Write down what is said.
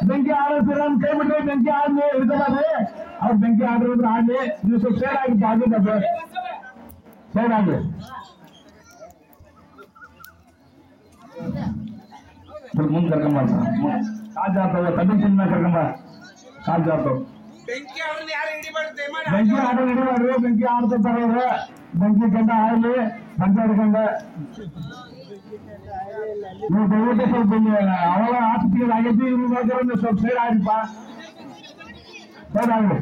ಬೆಂಕಿ ಆಡಿಸ್ತೀರ ಕೈ ಬಿಡ್ರಿ, ಬೆಂಕಿ ಆಡ್ಲಿ ಇರ್ತದೆ ಅವ್ರು ಬೆಂಕಿ ಆಡಿದ್ರೆ ಆಡ್ಲಿ. ನೀವು ಸ್ವಲ್ಪ ಸೈಡ್ ಆಗಿ ಆಗಿದ್ದ ಸೈಡ್ ಆಗ್ಲಿ, ಸ್ವಲ್ಪ ಮುಂದೆ ಕರ್ಕೊಂಬ. ಕಾಲ್ ಜಾರ್ತವ ಕಬ್ಬಿನ ಸಿನಿಮಾ ಕರ್ಕೊಂಬ, ಕಾಲ್ ಜಾರ್ತವ. ಬೆಂಕಿ ಆಡೋ ಹಿಡಿಬಾರ್ದು, ಬೆಂಕಿ ಆಡ್ತಿರ್ತಾರ ಅವ್ರು. ಬೆಂಕಿ ಗಂಡ ಆಡ್ಲಿ, ಪಂಚಾಯತ್ ಗಂಡ ನೀವು ದಯವಿಟ್ಟು ಸ್ವಲ್ಪ ಅವಳ ಆಸ್ತಿ ಆಗೈತಿ. ನೀವು ಸ್ವಲ್ಪ ಸೈಡ್ ಆಗಿಪ್ಪ, ಸೈಡ್ ಆಗ್ಲಿ.